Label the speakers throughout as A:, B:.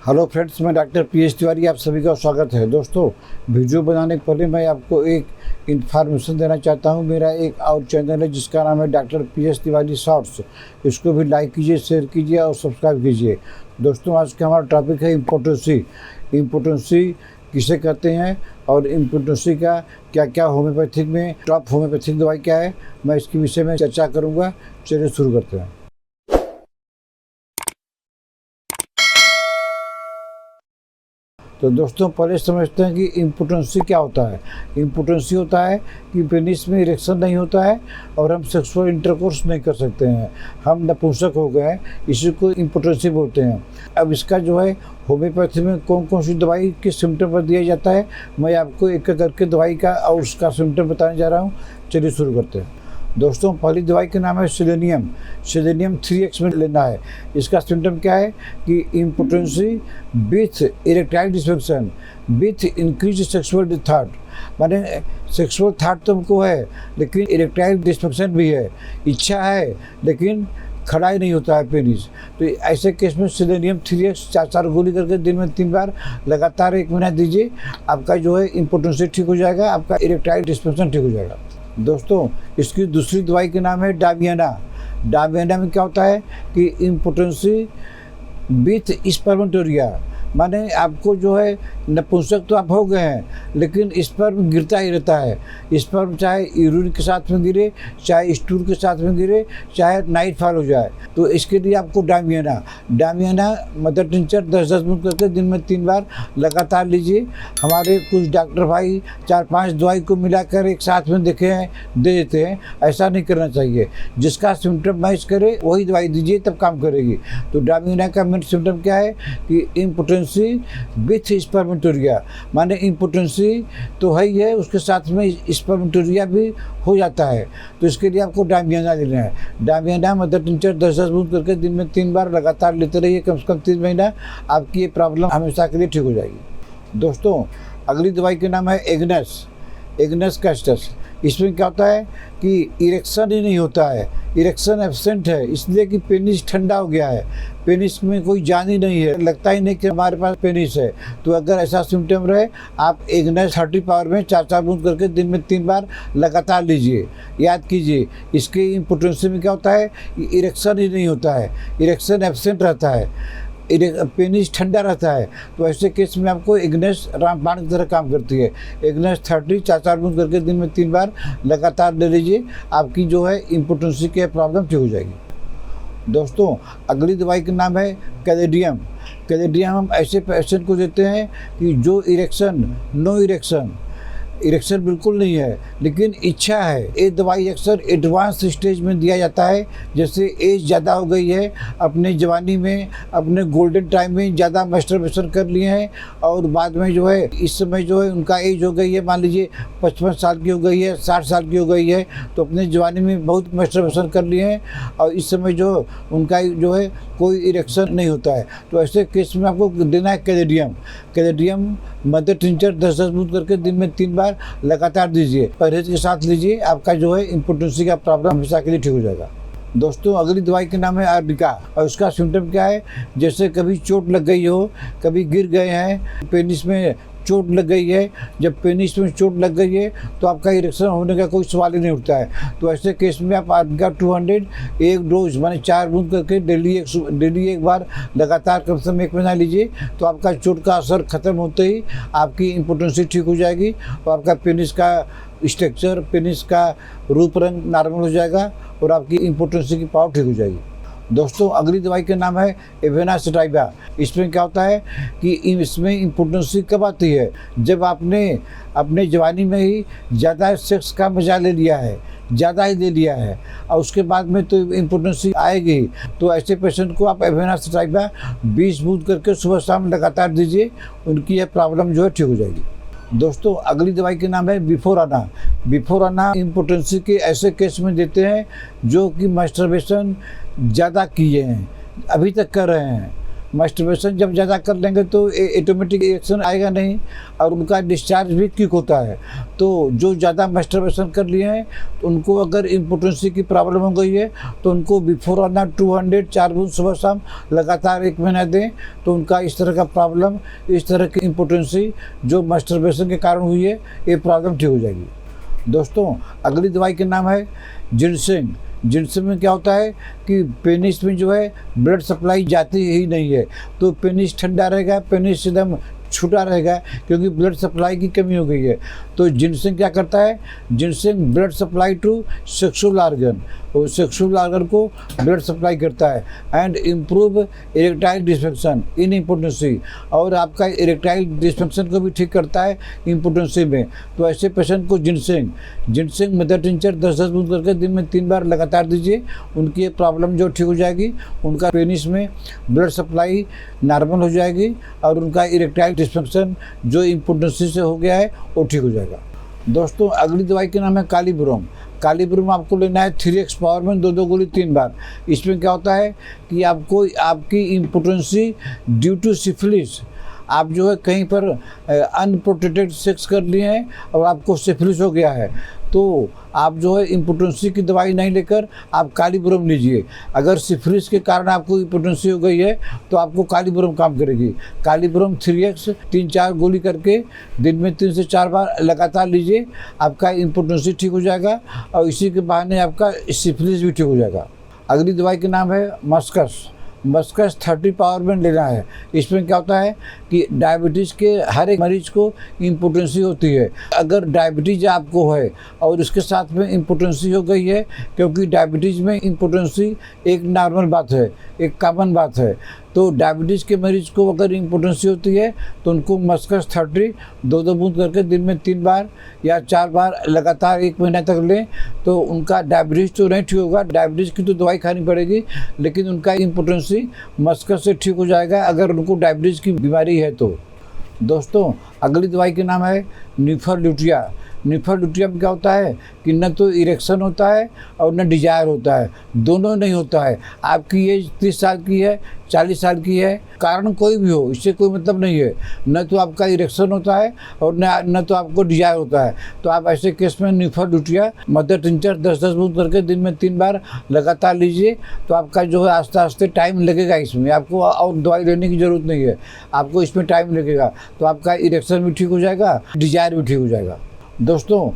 A: Hello friends, मैं doctor PS Tiwari, आप सभी का स्वागत है। दोस्तों, वीडियो बनाने के पहले मैं आपको एक इन्फॉर्मेशन देना चाहता हूं। मेरा एक और चैनल है जिसका नाम है डॉक्टर पीएस तिवारी शॉर्ट्स। इसको भी लाइक कीजिए, शेयर कीजिए और सब्सक्राइब कीजिए। दोस्तों, आज का हमारा टॉपिक है इम्पोर्टेंसी। इम्पोर्टेंसी किसे कहते हैं और इम्पोर्टेंसी का क्या क्या होम्योपैथिक में टॉप होम्योपैथिक दवाई क्या है, मैं इसके विषय में चर्चा करूँगा। चलिए शुरू करते हैं। तो दोस्तों, पहले समझते हैं कि इम्पोर्टेंसी क्या होता है। इम्पोर्टेंसी होता है कि पेनिस में इरेक्शन नहीं होता है और हम सेक्सुअल इंटरकोर्स नहीं कर सकते हैं, हम नपुंसक हो गए हैं, इसी को इम्पोर्टेंसी बोलते हैं। अब इसका जो है होम्योपैथी में कौन कौन सी दवाई किस सिम्टम पर दिया जाता है, मैं आपको एक एक करके दवाई का और उसका सिम्टम बताने जा रहा हूँ। चलिए शुरू करते हैं। दोस्तों, पहली दवाई का नाम है सेलेनियम। सेलेनियम 3x में लेना है। इसका सिम्टम क्या है कि impotency with erectile dysfunction with increase sexual thought, माने सेक्सुअल थॉट तो हमको है लेकिन इरेक्टाइल डिस्फंक्शन भी है, इच्छा है लेकिन खड़ा ही नहीं होता है पेनिस। तो ऐसे केस में सेलेनियम 3x 4 गोली करके दिन में 3 बार लगातार 1 महीना दीजिए। आपका जो है इम्पोर्टेंसी ठीक हो जाएगा, आपका इरेक्टाइल डिस्फंक्शन ठीक हो जाएगा। दोस्तों, इसकी दूसरी दवाई का नाम है डामियाना। डामियाना में क्या होता है कि इम्पोर्टेंसी विथ स्पर्मेटोरिया, माने आपको जो है नपुंसक तो आप हो गए हैं लेकिन स्पर्म गिरता ही रहता है। स्पर्म चाहे यूरिन के साथ में गिरे, चाहे स्टूल के साथ में गिरे, चाहे नाइट फॉल हो जाए, तो इसके लिए आपको डामियाना मदर टिंचर 10-10 बूंद करके दिन में 3 बार लगातार लीजिए। हमारे कुछ डॉक्टर भाई 4-5 दवाई को मिलाकर एक साथ में देखे हैं, दे देते हैं। ऐसा नहीं करना चाहिए। जिसका सिम्टम मैच करे वही दवाई दीजिए, तब काम करेगी। तो डामियाना का मेन सिम्टम क्या है कि इम्पोर्टेंसी विथ स्पर्मेटोरिया, माने इम्पोर्टेंसी तो है ही है, उसके साथ में स्पर्मेटोरिया भी हो जाता है। तो इसके लिए आपको डामियाना लेना है। डामियाना मदर टिंचर 10-10 बूंद करके दिन में 3 बार लगातार लेते रहिए, कम से कम 3 महीना, आपकी ये प्रॉब्लम हमेशा के लिए ठीक हो जाएगी। दोस्तों, अगली दवाई का नाम है एग्नस कैस्टस। इसमें क्या होता है कि इरेक्शन ही नहीं होता है, इरेक्शन एब्सेंट है, इसलिए कि पेनिस ठंडा हो गया है, पेनिस में कोई जान ही नहीं है, लगता ही नहीं कि हमारे पास पेनिस है। तो अगर ऐसा सिम्टम रहे, आप एग्नस 30 पावर में 4-4 बूंद करके दिन में 3 बार लगातार लीजिए। याद कीजिए, इसके इम्पोर्टेंसी में क्या होता है, इरेक्शन ही नहीं होता है, इरेक्शन एब्सेंट रहता है, पेनिस ठंडा रहता है। तो ऐसे केस में आपको एग्नस रामबाण की तरह काम करती है। एग्नस 30 4-4 बूंद करके दिन में 3 बार लगातार ले लीजिए, आपकी जो है इम्पोर्टेंसी की प्रॉब्लम ठीक हो जाएगी। दोस्तों, अगली दवाई का नाम है कैलेडियम। कैलेडियम हम ऐसे पेशेंट को देते हैं कि जो नो इरेक्शन बिल्कुल नहीं है लेकिन इच्छा है। ये दवाई अक्सर एडवांस स्टेज में दिया जाता है, जैसे एज ज़्यादा हो गई है, अपने जवानी में, अपने गोल्डन टाइम में ज़्यादा मास्टरबेशन कर लिए हैं और बाद में जो है इस समय जो है उनका एज हो गई है, मान लीजिए 55 साल की हो गई है, 60 साल की हो गई है, तो अपने जवानी में बहुत मास्टरबेशन कर लिए हैं और इस समय जो उनका जो है कोई इरेक्शन नहीं होता है। तो ऐसे केस में आपको देना है कैलेडियम मदर टिंचर 10-10 बूंद करके दिन में 3 बार लगातार दीजिए। परहेज के साथ लीजिए, आपका जो है इम्पोर्टेंसी का प्रॉब्लम हमेशा के लिए ठीक हो जाएगा। दोस्तों, अगली दवाई का नाम है आर्निका और उसका सिम्टम क्या है, जैसे कभी चोट लग गई हो, कभी गिर गए हैं, पेनिस में चोट लग गई है। जब पेनिस में चोट लग गई है तो आपका इरेक्शन होने का कोई सवाल ही नहीं उठता है। तो ऐसे केस में आप आर्निका 200 एक डोज माने 4 बूंद करके डेली एक बार लगातार कम से कम 1 महीना लीजिए। तो आपका चोट का असर खत्म होते ही आपकी इम्पोर्टेंसी ठीक हो जाएगी और आपका पेनिस का स्ट्रक्चर, पेनिस का रूप रंग नॉर्मल हो जाएगा और आपकी इम्पोर्टेंसी की पावर ठीक हो जाएगी। दोस्तों, अगली दवाई का नाम है एवेना सेटाइवा। इसमें क्या होता है कि इसमें इम्पोर्टेंसी कब आती है, जब आपने अपने जवानी में ही ज़्यादा सेक्स का मजा ले लिया है, ज़्यादा ही ले लिया है और उसके बाद में तो इम्पोर्टेंसी आएगी। तो ऐसे पेशेंट को आप एवेना सेटाइवा 20 बूंद करके सुबह शाम लगातार दीजिए, उनकी यह प्रॉब्लम जो है ठीक हो जाएगी। दोस्तों, अगली दवाई का नाम है बिफोराना। इम्पोर्टेंसी के ऐसे केस में देते हैं जो कि मास्टरबेशन ज़्यादा किए हैं, अभी तक कर रहे हैं, मास्टरबेशन जब ज़्यादा कर लेंगे तो ऑटोमेटिक इरेक्शन आएगा नहीं और उनका डिस्चार्ज भी क्विक होता है। तो जो ज़्यादा मास्टरबेशन कर लिए हैं तो उनको अगर इम्पोर्टेंसी की प्रॉब्लम हो गई है तो उनको बिफोर आना 200 4 बूंद सुबह शाम लगातार 1 महीना दें, तो उनका इस तरह का प्रॉब्लम, इस तरह की इम्पोर्टेंसी जो मास्टरबेशन के कारण हुई है, ये प्रॉब्लम ठीक हो जाएगी। दोस्तों, अगली दवाई का नाम है जिनसेंग। जिनसेंग में क्या होता है कि पेनिस में जो है ब्लड सप्लाई जाती ही नहीं है, तो पेनिस ठंडा रहेगा, पेनिस एकदम छूटा रहेगा क्योंकि ब्लड सप्लाई की कमी हो गई है। तो जिनसेंग क्या करता है, ginseng blood supply to sexual organ, और सेक्सुअल ऑर्गन को ब्लड सप्लाई करता है and improve erectile dysfunction in impotency, और आपका इरेक्टाइल डिस्फंक्शन को भी ठीक करता है इम्पोर्टेंसी में। तो ऐसे पेशेंट को जिनसेंग मदर टिंचर 10-10 बूंद करके दिन में 3 बार लगातार दीजिए, उनकी ये प्रॉब्लम जो ठीक हो जाएगी, उनका पेनिस में ब्लड सप्लाई नॉर्मल हो जाएगी और उनका इरेक्टाइल डिस्फंक्शन जो इम्पोर्टेंसी से हो गया है वो ठीक हो जाएगा। दोस्तों, अगली दवाई का नाम है कालीब्रोम। कालीब्रोम आपको लेना है 3x पावर में 2 गोली 3 बार। इसमें क्या होता है कि आपको आपकी इम्पोर्टेंसी ड्यू टू सिफिलिस, आप जो है कहीं पर अनप्रोटेक्टेड सेक्स कर लिए हैं और आपको सिफिलिस हो गया है, तो आप जो है इम्पोर्टेंसी की दवाई नहीं लेकर आप कालीब्रोम लीजिए। अगर सिफिलिस के कारण आपको इम्पोर्टेंसी हो गई है तो आपको कालीब्रोम काम करेगी। कालीब्रोम 3x 3-4 गोली करके दिन में 3 से 4 बार लगातार लीजिए, आपका इम्पोर्टेंसी ठीक हो जाएगा और इसी के बहाने आपका सिफिलिस भी ठीक हो जाएगा। अगली दवाई का नाम है मस्कस 30 पावर में लेना है। इसमें क्या होता है कि डायबिटीज़ के हर एक मरीज को इम्पोर्टेंसी होती है। अगर डायबिटीज़ आपको है और उसके साथ में इम्पोर्टेंसी हो गई है, क्योंकि डायबिटीज़ में इम्पोर्टेंसी एक नॉर्मल बात है, एक कॉमन बात है, तो डायबिटीज़ के मरीज को अगर इम्पोर्टेंसी होती है तो उनको मस्कस 30 2 बूंद करके दिन में 3 बार या 4 बार लगातार 1 महीना तक लें, तो उनका डायबिटीज़ तो नहीं ठीक होगा, डायबिटीज़ की तो दवाई खानी पड़ेगी, लेकिन उनका इम्पोर्टेंसी मस्कस से ठीक हो जाएगा अगर उनको डायबिटीज़ की बीमारी है तो। दोस्तों, अगली दवाई का नाम है निफरल्यूटिया। निफरल्यूटिया में क्या होता है कि न तो इरेक्शन होता है और न डिजायर होता है, दोनों नहीं होता है। आपकी एज 30 साल की है, 40 साल की है, कारण कोई भी हो, इससे कोई मतलब नहीं है। न तो आपका इरेक्शन होता है और न तो आपको डिजायर होता है, तो आप ऐसे केस में निफरल्यूटिया मदर टिंचर 10-10 बूंद करके दिन में 3 बार लगातार लीजिए। तो आपका जो है आस्ते आस्ते टाइम लगेगा, इसमें आपको और दवाई लेने की ज़रूरत नहीं है, आपको इसमें टाइम लगेगा, तो आपका इरेक्शन भी ठीक हो जाएगा, डिजायर भी ठीक हो जाएगा। दोस्तों,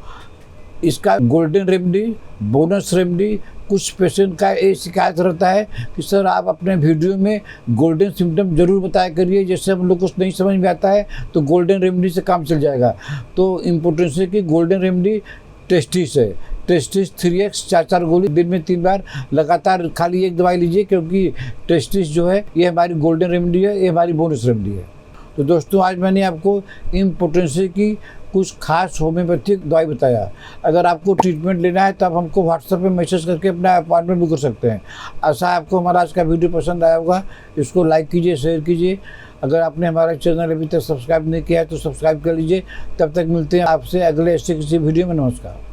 A: इसका गोल्डन रेमेडी, बोनस रेमेडी, कुछ पेशेंट का ये शिकायत रहता है कि सर आप अपने वीडियो में गोल्डन सिम्टम जरूर बताया करिए, जैसे हम लोग कुछ नहीं समझ में आता है तो गोल्डन रेमेडी से काम चल जाएगा। तो इम्पोर्टेंसी की गोल्डन रेमेडी टेस्टिस है। टेस्टिस 3x 4-4 गोली दिन में 3 बार लगातार खाली एक दवाई लीजिए, क्योंकि टेस्टिस जो है ये हमारी गोल्डन रेमेडी है, ये हमारी बोनस रेमेडी है। तो दोस्तों, आज मैंने आपको इम्पोर्टेंसी की कुछ खास होम्योपैथिक दवाई बताया। अगर आपको ट्रीटमेंट लेना है तो आप हमको व्हाट्सएप पे मैसेज करके अपना अपॉइंटमेंट बुक कर सकते हैं। आशा है आपको हमारा आज का वीडियो पसंद आया होगा। इसको लाइक कीजिए, शेयर कीजिए। अगर आपने हमारा चैनल अभी तक सब्सक्राइब नहीं किया है तो सब्सक्राइब कर लीजिए। तब तक मिलते हैं आपसे अगले ऐसे किसी वीडियो में। नमस्कार।